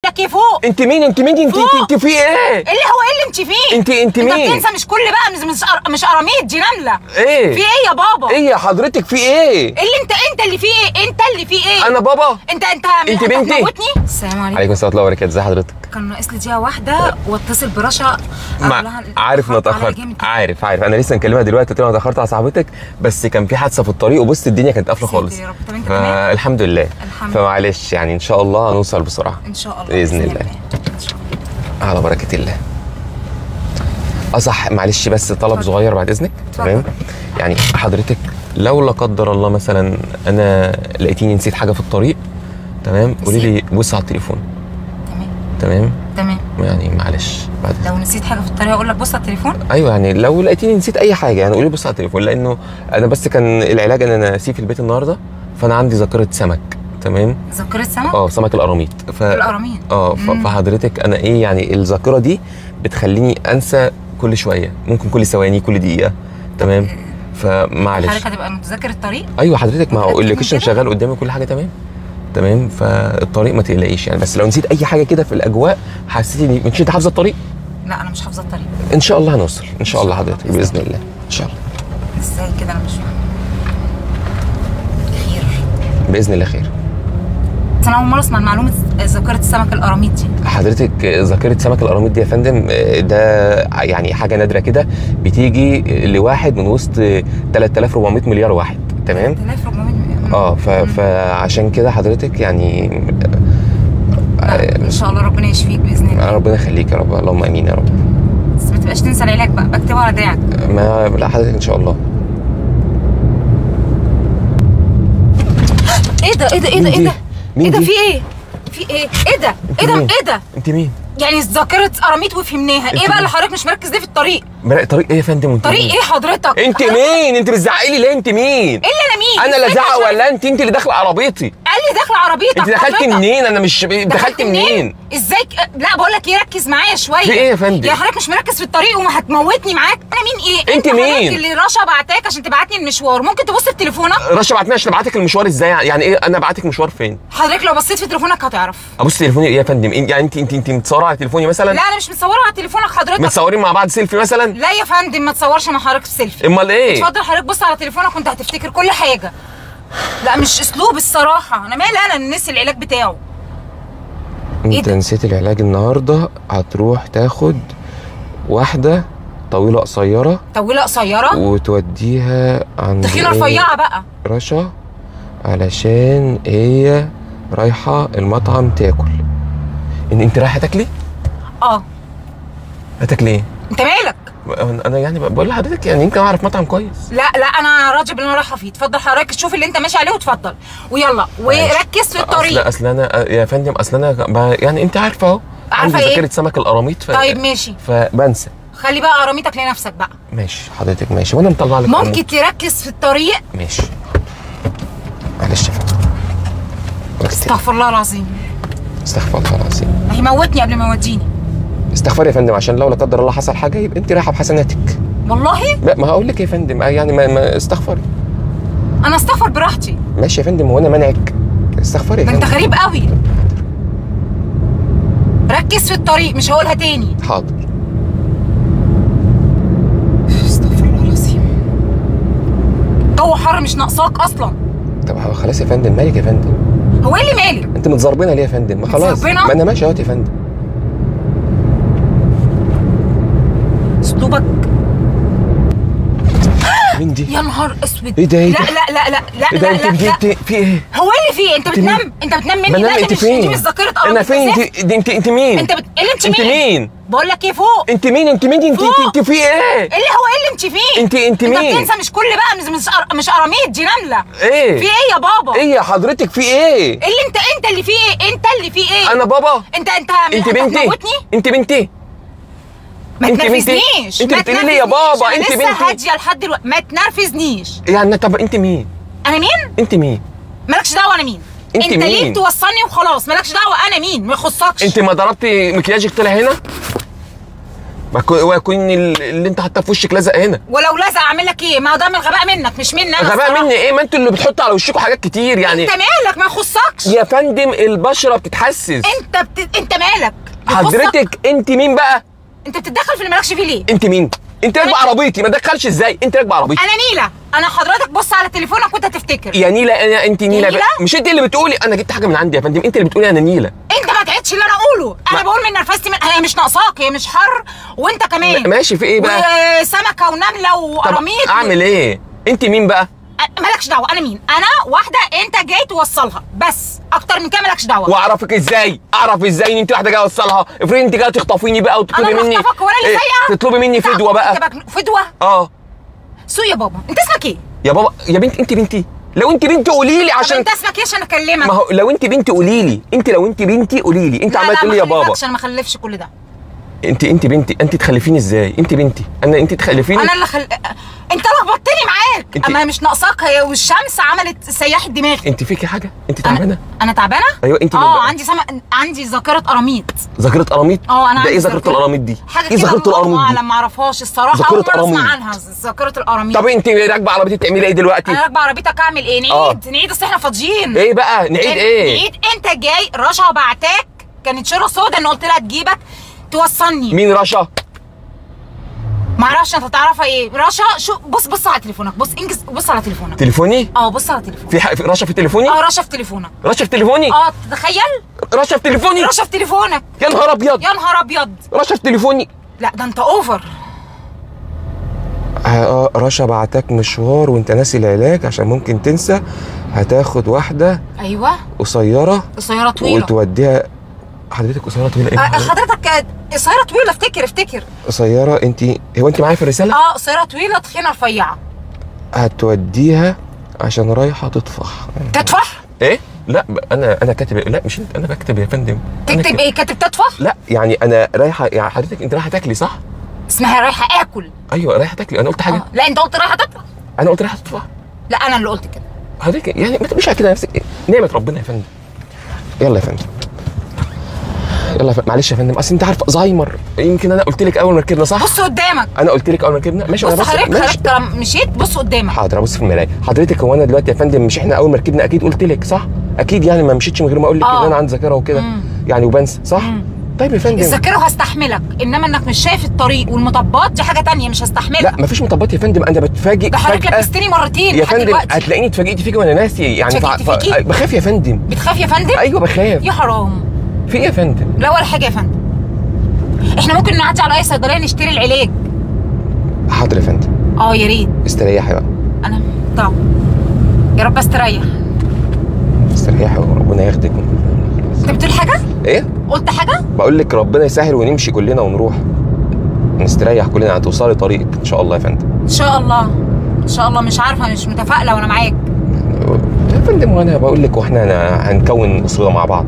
لك فوق. انت مين؟ انت مين؟ انت في ايه؟ ايه اللي هو ايه اللي انت فيه؟ انت مين؟ انت بتنسى مش كل بقى مش قراميط دي نمله. ايه في ايه يا بابا؟ ايه يا حضرتك في ايه؟ ايه اللي انت اللي فيه ايه؟ انت اللي فيه ايه؟ انا بابا؟ انت بنتي؟ هتموتني؟ السلام عليكم. عليكم السلام ورحمه الله وبركاته. ازي حضرتك؟ كان ناقص لي دقيقه واحده واتصل برشا. عارف ان اتاخرت، عارف انا لسه مكلمها دلوقتي، قلت لها انا اتاخرت على صاحبتك بس كان في حادثه في الطريق وبص الدنيا كانت قافله خالص. يا رب. طب انت تمام؟ الحمد لله. فمعلش يعني ان شاء الله هنوصل بسرعه ان شاء الله باذن الله. ان شاء الله على بركه الله. صح، معلش بس طلب صغير بعد اذنك. تمام. يعني حضرتك لو لا قدر الله مثلا انا لقيتيني نسيت حاجه في الطريق، تمام، قولي لي بص على التليفون. تمام. يعني معلش بعد لو نسيت حاجه في الطريق اقول لك بص على التليفون. ايوه يعني لو لقيتيني نسيت اي حاجه يعني قولي بص على التليفون، لانه انا بس كان العلاج ان انا نسيت في البيت النهارده، فانا عندي ذاكره سمك. تمام. ذاكره سمك؟ سمك القراميط. القراميط. فحضرتك انا ايه يعني الذاكره دي بتخليني انسى كل شويه، ممكن كل ثواني كل دقيقه. تمام. فمعلش حضرتك هتبقى متذاكر الطريق؟ ايوه حضرتك، ما هو اللوكيشن شغال قدامي كل حاجه تمام. فالطريق ما تقلقيش يعني، بس لو نسيت اي حاجه كده في الاجواء حسيتي مش انت حافظه الطريق؟ لا انا مش حافظه الطريق. ان شاء الله هنوصل ان شاء الله حضرتك باذن الله ان شاء الله. ازاي كده؟ انا مش فاهمه. خير باذن الله خير. بس انا اول مره اسمع معلومه ذاكره السمك القراميط دي. حضرتك ذاكره سمك القراميط دي يا فندم ده يعني حاجه نادره كده، بتيجي لواحد من وسط 3400 مليار واحد. تمام. 3400 فعشان كده حضرتك يعني ان شاء الله ربنا يشفيك باذن الله. ربنا يخليك يا رب، اللهم امين يا رب. بس ما تبقاش تنسى العلاج بقى، بكتبه على دراعك. لا حضرتك ان شاء الله. ايه ده في ايه؟ ايه ده؟ انت مين؟ يعني ذاكره قراميط وفهمناها، ايه بقى اللي حضرتك مش مركز ليه في الطريق؟ طريق ايه يا فندم؟ طريق ايه حضرتك؟ انت مين؟ انت بتزعقي لي ليه؟ انت مين؟ ايه اللي انا مين؟ انا اللي ازعق ولا انت اللي داخله عربيتي؟ قال لي داخله عربيتك. انت دخلتي منين؟ انا مش دخلت منين؟ ازاي لا بقول لك ايه، ركز معايا شويه. في ايه يا فندم؟ يا حضرتك مش مركز في الطريق وهتموتني معاك. انا مين ايه؟ انت مين؟ اللي رشا بعتاك عشان تبعتني المشوار، ممكن تبص في تليفونك؟ رشا بعتني عشان ابعتك المشوار ازاي؟ يعني ايه انا ابعتك مشوار فين؟ حضرتك لو بصيت في تليفونك هتعرف. ابص تليفوني ايه يا فندم؟ يعني انت متصوره على تليفوني مثلا؟ لا انا مش متصوره على تليفونك حضرتك. متصورين مع بعض سيلفي مثلا؟ لا يا فندم ما تصورش مع حضرتك سيلفي. امال ايه؟ اتفضل حضرتك بص على تليفونك وانت هتفتكر كل حاجه. لا مش اسلوب الصراحه، انا مالي انا نسي العلاج بتاعه. انت نسيت العلاج النهارده، هتروح تاخد واحده طويله قصيره وتوديها عند تخينه رفيعه بقى رشا علشان هي رايحه المطعم تاكل. انت رايحه تاكلي؟ هتاكلي ايه؟ انت مالك؟ انا يعني بقول لحضرتك يعني يمكن اعرف مطعم كويس. لا انا راضي باللي انا رايحه فيه. اتفضل حضرتك شوف اللي انت ماشي عليه واتفضل ويلا وركز في الطريق. اصل انا يا فندم يعني انت عارفه اهو عارفه ايه؟ ذاكره سمك القراميط طيب ماشي فبنسى. خلي بقى قراميطك لنفسك بقى. ماشي حضرتك ماشي، وانا مطلع لك ممكن تركز في الطريق. ماشي معلش يا فندم. استغفر الله العظيم. استغفر الله العظيم. هيموتني قبل ما يوديني. استغفر يا فندم عشان لو لا قدر الله حصل حاجه يبقى انت رايحه بحسناتك. والله؟ لا ما هقول لك يا فندم يعني ما استغفري. انا استغفر براحتي. ماشي يا فندم، هو انا مانعك؟ استغفري يا فندم. انت غريب قوي. ركز في الطريق، مش هقولها تاني. حاضر. استغفر الله العظيم. جو حر مش ناقصاك اصلا. طب خلاص يا فندم، مالك يا فندم؟ هو ايه اللي مالي؟ انت متزربنه ليه يا فندم؟ ما خلاص ما انا ماشي اهوت يا فندم. اسلوبك مين دي؟ يا نهار اسود. ايه ده؟ لا لا لا لا لا ايه ده؟ انت في ايه؟ هو ايه اللي فيه؟ انت بتنام مني؟ لا انت فين؟ دي مش ذاكره قراميط. انا فين؟ انت مين؟ انت انت مين؟ بقول لك ايه فوق. انت مين؟ انت في ايه؟ ايه اللي هو ايه اللي انت فيه؟ انت مين؟ انت بتنسى مش كل بقى مش قراميط دي نمله. ايه؟ في ايه يا بابا؟ ايه يا حضرتك في ايه؟ ايه اللي انت اللي فيه ايه؟ انت اللي فيه ايه؟ انا بابا؟ انت بنتي؟ انت بنتي؟ ما تنرفزنيش. انت بتقولي لي يا بابا انت بنتي؟ لسه هاديه لحد دلوقتي. ما تنرفزنيش. يعني طب انت مين؟ انا مين؟ انت مين؟ مالكش دعوه انا مين. انت مين؟ ليه توصلني وخلاص؟ مالكش دعوه انا مين، ما يخصكش. انت ما ضربتي مكياجك طلع هنا؟ ويكون اللي انت حاطاه في وشك لزق هنا. ولو لزق اعمل لك ايه؟ ما هو ده من الغباء منك مش مني انا. غباء مني ايه؟ ما انتوا اللي بتحطوا على وشكوا حاجات كتير يعني. انت مالك؟ ما يخصكش يا فندم البشره بتتحسس. انت مالك؟ حضرتك انت مين بقى؟ انت بتتدخل في اللي مالكش فيه ليه؟ انت مين؟ انت راكبه عربيتي، ما تدخلش ازاي؟ انت راكبه عربيتي. انا نيله. انا حضرتك بص على تليفونك وانت تفتكر. يا نيله انت نيله. مش انت اللي بتقولي انا جبت حاجه من عندي يا فندم، انت اللي بتقولي انا نيله. انت ما تعيدش اللي انا اقوله، انا بقول من نرفزتي هي مش ناقصاك، هي مش حر وانت كمان. ماشي في ايه بقى؟ وسمكه ونمله وقراميط. اعمل ايه؟ انت مين بقى؟ مالكش دعوه. انا مين؟ انا واحده انت جاي توصلها بس، اكتر من كده مالكش دعوه. واعرفك ازاي؟ اعرف ازاي ان انت واحده جايه اوصلها؟ افرض انت جايه تخطفيني بقى وتطلبي مني. انا بخطفك؟ هو انا اللي سايقه؟ تطلبي مني فدوه بقى. فدوه؟ سوق يا بابا. انت اسمك ايه؟ يا بابا يا بنت انت بنتي. لو انت بنتي قولي لي عشان. انت اسمك ايه عشان اكلمك؟ ما هو لو انت بنتي قولي لي، انت لو انت بنتي قولي لي، انت عماله تقولي لي يا بابا. عشان ما اخلفش كل ده. انت بنتي، انت تخلفيني ازاي؟ انت بنتي انت تخلفيني؟ انا اللي انت لخبطتني معاك. اما مش ناقصاك هي والشمس عملت سياحه دماغي. انت فيكي حاجه؟ انت تعبانه؟ انا تعبانه؟ ايوه انت عندي ذاكره قراميط. ذاكره قراميط؟ انا ده ايه ذاكره القراميط دي؟ حاجه ايه ذاكره القراميط دي؟ انا ما اعرفهاش الصراحه، اول مره اسمع عنها ذاكره القراميط. طب انت راكبه عربيتي تعملي ايه دلوقتي؟ انا راكبه عربيتك اعمل ايه؟ نعيد اصل احنا فاضيين. ايه بقى نعيد ايه؟ نعيد. انت جاي رشا بعتاك، كانت شيره سودا ان قلت لها تجيبك توصلني. مين رشا؟ معرفش انت تعرفها ايه رشا. شو بص على تليفونك، انجز بص على تليفونك. تليفوني؟ بص على تليفونك. في رشا في تليفوني؟ رشا في تليفونك. رشا في تليفوني؟ تخيل. رشا في تليفوني؟ رشا في تليفونك. يا نهار ابيض. يا نهار ابيض. رشا في تليفوني؟ لا ده انت اوفر. رشا بعتك مشوار وانت ناسي العلاج عشان ممكن تنسى، هتاخد واحده. ايوه قصيره طويله وتوديها. حضرتك قصيره طويله ايه؟ حضرتك قصيره طويله. افتكر قصيره. هو انت معايا في الرساله؟ قصيره طويله تخينه رفيعه. هتوديها عشان رايحه تطفح. ايه؟ لا انا كاتب. لا مش انت، انا بكتب يا فندم. تكتب ايه؟ كاتب تطفح؟ لا يعني انا رايحه. يعني حضرتك انت رايحه تاكلي صح؟ اسمها رايحه اكل. ايوه رايحه تاكلي. انا قلت حاجه؟ لا انت قلت رايحه تطفح. انا قلت رايحه تطفح. لا انا اللي قلت كده. حضرتك يعني ما تبقيش كده نفسك. نعمه ربنا يا فندم. يلا يا فندم. معلش يا فندم، اصل انت عارف الزهايمر. يمكن انا قلت لك اول ما ركبنا صح؟ بص قدامك. انا قلت لك اول ما ركبنا ماشي. بص حضرتك مشيت بص قدامك. حاضر ابص في المرايه. حضرتك هو انا دلوقتي يا فندم مش احنا اول ما ركبنا اكيد قلت لك صح؟ اكيد يعني ما مشيتش من غير ما اقول لك ان انا عندي ذاكره وكده يعني وبنسى صح؟ طيب يا فندم الذاكره هستحملك، انما انك مش شايف الطريق والمطبات دي حاجه ثانيه مش هستحملها. لا مفيش مطبات يا فندم، انا بتفاجئ ده حضرتك لبستني مرتين يا فندم. هتلاقيني اتفاجئت فيكي وانا ناسي يعني. بخاف يا فندم. بتخاف يا فندم؟ ايوه بخاف. يا حرام. في ايه يا فندم؟ لا ولا حاجه يا فندم. احنا ممكن نعدي على اي صيدليه نشتري العلاج. حاضر يا فندم. يا ريت. استريحي بقى. انا طب يا رب استريح. استريحي وربنا ياخدك. انت بتقول حاجه؟ ايه؟ قلت حاجه؟ بقول لك ربنا يسهل ونمشي كلنا ونروح نستريح كلنا. هتوصلي طريقك ان شاء الله يا فندم. ان شاء الله ان شاء الله. مش عارفه، مش متفائله وانا معاك يا فندم. وانا بقول لك واحنا هنكون اسره مع بعض.